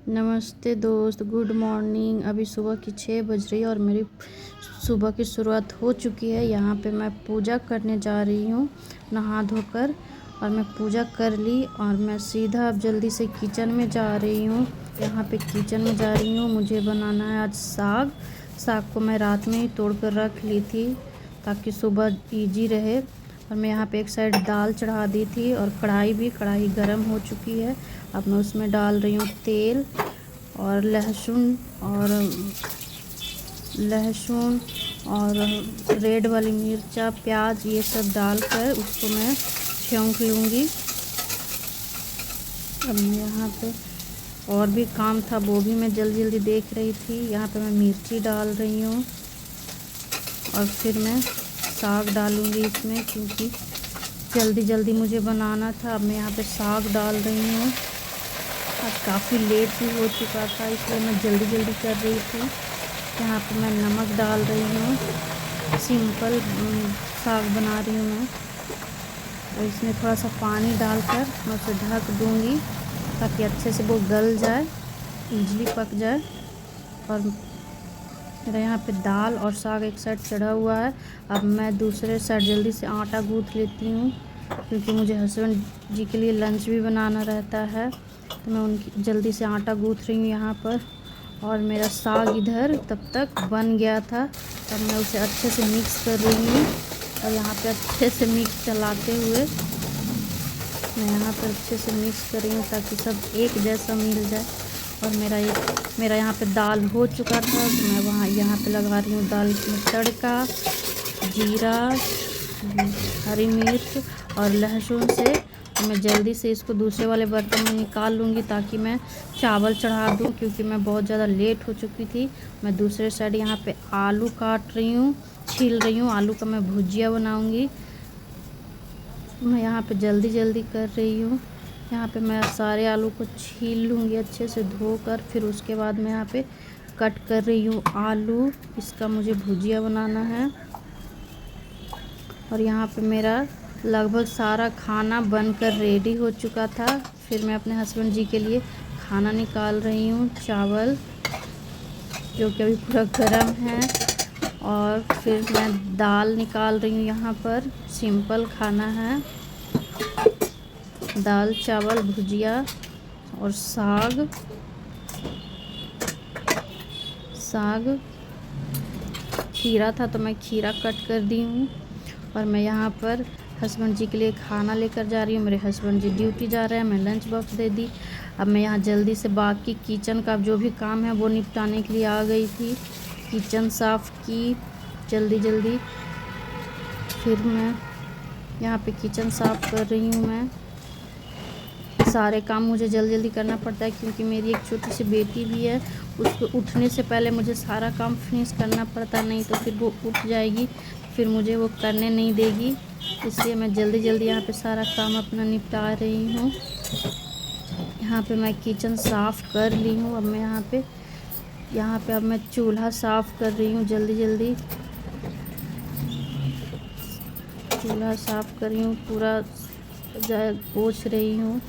नमस्ते दोस्त, good morning. अभी सुबह की 6 बज रही है और मेरी सुबह की शुरुआत हो चुकी है। यहाँ पे मैं पूजा करने जा रही हूँ नहा धोकर, और मैं पूजा कर ली और मैं सीधा अब जल्दी से किचन में जा रही हूँ। यहाँ पे किचन में जा रही हूँ, मुझे बनाना है आज साग। साग को मैं रात में ही तोड़ कर रख ली थी ताकि सुबह ईजी रहे। और मैं यहाँ पे एक साइड दाल चढ़ा दी थी और कढ़ाई गरम हो चुकी है। अब मैं उसमें डाल रही हूँ तेल और लहसुन और रेड वाली मिर्चा, प्याज, ये सब डालकर उसको मैं छौंक लूँगी। अब मैं यहाँ पे और भी काम था, वो भी मैं जल्दी जल्दी देख रही थी। यहाँ पे मैं मिर्ची डाल रही हूँ और फिर मैं साग डालूँगी इसमें, क्योंकि जल्दी जल्दी मुझे बनाना था। अब मैं यहाँ पे साग डाल रही हूँ। आज काफ़ी लेट भी हो चुका था, इसलिए मैं जल्दी जल्दी कर रही थी। यहाँ पे मैं नमक डाल रही हूँ। सिंपल साग बना रही हूँ मैं, और इसमें थोड़ा सा पानी डालकर मैं उसे ढक दूँगी ताकि अच्छे से वो गल जाए, इजली पक जाए। और मेरा यहाँ पे दाल और साग एक साइड चढ़ा हुआ है। अब मैं दूसरे साइड जल्दी से आटा गूँथ लेती हूँ, क्योंकि मुझे हस्बैंड जी के लिए लंच भी बनाना रहता है। तो मैं उनकी जल्दी से आटा गूँथ रही हूँ यहाँ पर। और मेरा साग इधर तब तक बन गया था, तब मैं उसे अच्छे से मिक्स कर रही हूँ। और यहाँ पे अच्छे से मिक्स चलाते हुए मैं यहाँ पर अच्छे से मिक्स कर रही हूँ ताकि सब एक जैसा मिल जाए। और मेरा यहाँ पे दाल हो चुका था, तो मैं यहाँ पे लगा रही हूँ दाल में तड़का, जीरा, हरी मिर्च और लहसुन से। मैं जल्दी से इसको दूसरे वाले बर्तन में निकाल लूँगी ताकि मैं चावल चढ़ा दूँ, क्योंकि मैं बहुत ज़्यादा लेट हो चुकी थी। मैं दूसरे साइड यहाँ पे आलू काट रही हूँ, छील रही हूँ। आलू का मैं भुजिया बनाऊँगी। मैं यहाँ पे जल्दी जल्दी कर रही हूँ। यहाँ पे मैं सारे आलू को छील लूँगी अच्छे से धोकर, फिर उसके बाद मैं यहाँ पे कट कर रही हूँ आलू। इसका मुझे भुजिया बनाना है। और यहाँ पे मेरा लगभग सारा खाना बनकर रेडी हो चुका था। फिर मैं अपने हस्बैंड जी के लिए खाना निकाल रही हूँ, चावल जो कि अभी पूरा गर्म है। और फिर मैं दाल निकाल रही हूँ, यहाँ पर सिंपल खाना है, दाल चावल भुजिया और साग। खीरा था तो मैं खीरा कट कर दी हूँ। और मैं यहाँ पर हस्बैंड जी के लिए खाना लेकर जा रही हूँ। मेरे हस्बैंड जी ड्यूटी जा रहे हैं, मैं लंच बॉक्स दे दी। अब मैं यहाँ जल्दी से बाकी किचन का जो भी काम है वो निपटाने के लिए आ गई थी। किचन साफ़ की जल्दी जल्दी। फिर मैं यहाँ पे किचन साफ़ कर रही हूँ। मैं सारे काम मुझे जल्दी जल्दी करना पड़ता है, क्योंकि मेरी एक छोटी सी बेटी भी है। उसको उठने से पहले मुझे सारा काम फिनिश करना पड़ता है, नहीं तो फिर वो उठ जाएगी, फिर मुझे वो करने नहीं देगी। इसलिए मैं जल्दी जल्दी यहाँ पे सारा काम अपना निपटा रही हूँ। यहाँ पे मैं किचन साफ़ कर ली हूँ। अब मैं यहाँ पे अब मैं चूल्हा साफ़ कर रही हूँ जल्दी जल्दी। चूल्हा साफ़ कर रही हूँ, पूरा पोंछ रही हूँ।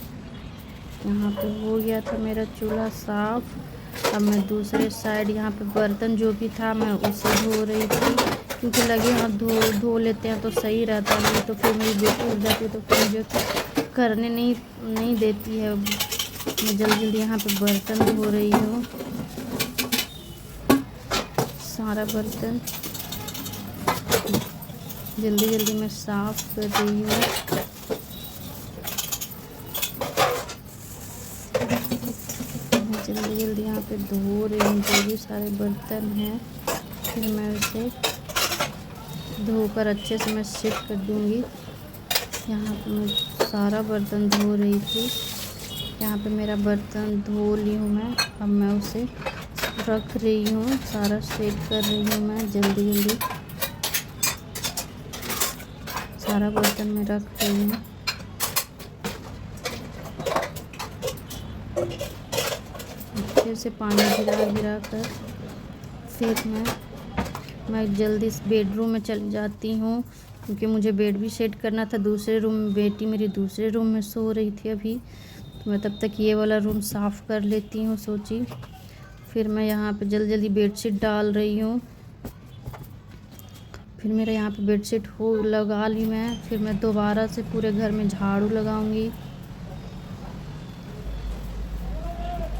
यहाँ पे हो गया था मेरा चूल्हा साफ़। अब मैं दूसरे साइड यहाँ पे बर्तन जो भी था मैं उसे धो रही थी, क्योंकि लगे हाथ धो लेते हैं तो सही रहता है, नहीं तो फिर मेरी बेटी उठ जाती है तो फिर मुझे करने नहीं देती है। मैं जल्दी जल्दी यहाँ पे बर्तन धो रही हूँ, सारा बर्तन जल्दी जल्दी मैं साफ़ कर रही हूँ। जल्दी जल्दी यहाँ पे धो रही हूँ जो भी सारे बर्तन हैं। फिर मैं उसे धोकर अच्छे से मैं सेट कर दूँगी। यहाँ पे मैं सारा बर्तन धो रही थी। यहाँ पे मेरा बर्तन धो ली हूँ मैं। अब मैं उसे रख रही हूँ, सारा सेट कर रही हूँ मैं जल्दी जल्दी। सारा बर्तन मैं रख रही हूँ। फिर से पानी गिरा कर फिर मैं जल्दी से बेडरूम में चली जाती हूँ, क्योंकि मुझे बेड भी सेट करना था दूसरे रूम में। बेटी मेरी दूसरे रूम में सो रही थी अभी, तो मैं तब तक ये वाला रूम साफ़ कर लेती हूँ सोची। फिर मैं यहाँ पे जल्दी जल्दी बेडशीट डाल रही हूँ। फिर मेरा यहाँ पे बेडशीट हो लगा ली मैं। फिर मैं दोबारा से पूरे घर में झाड़ू लगाऊंगी।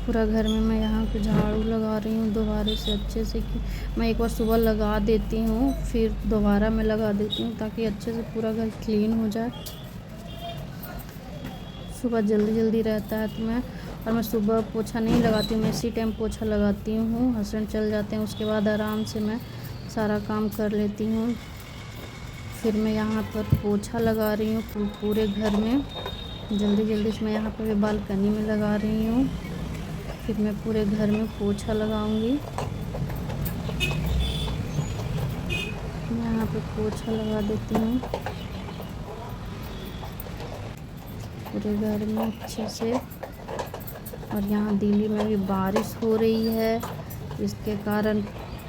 पूरा घर में मैं यहाँ पे झाड़ू लगा रही हूँ दोबारा से अच्छे से। कि मैं एक बार सुबह लगा देती हूँ फिर दोबारा मैं लगा देती हूँ ताकि अच्छे से पूरा घर क्लीन हो जाए। सुबह जल्दी जल्दी रहता है तो मैं सुबह पोछा नहीं लगाती हूँ, मैं इसी टाइम पोछा लगाती हूँ। हस्बैंड चल जाते हैं उसके बाद आराम से मैं सारा काम कर लेती हूँ। फिर मैं यहाँ पर पोछा लगा रही हूँ पूरे घर में जल्दी जल्दी से। मैं यहाँ पर बालकनी में लगा रही हूँ। फिर मैं पूरे घर में पोछा लगाऊंगी। मैं यहाँ पे पोछा लगा देती हूँ पूरे घर में अच्छे से। और यहाँ दिल्ली में भी बारिश हो रही है, इसके कारण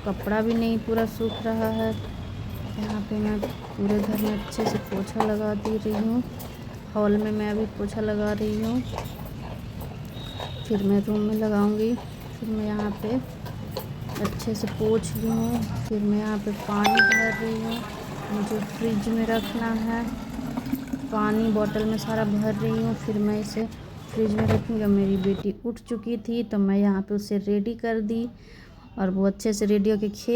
कपड़ा भी नहीं पूरा सूख रहा है। यहाँ पे मैं पूरे घर में अच्छे से पोछा लगा दे रही हूँ। हॉल में मैं अभी पोछा लगा रही हूँ। फिर मैं रूम में लगाऊंगी। फिर मैं यहाँ पे अच्छे से पोंछ ली हूँ। फिर मैं यहाँ पे पानी भर रही हूँ, मुझे फ्रिज में रखना है। पानी बॉटल में सारा भर रही हूँ। फिर मैं इसे फ्रिज में रखूँगी। मेरी बेटी उठ चुकी थी तो मैं यहाँ पे उसे रेडी कर दी और वो अच्छे से रेडी होके खेल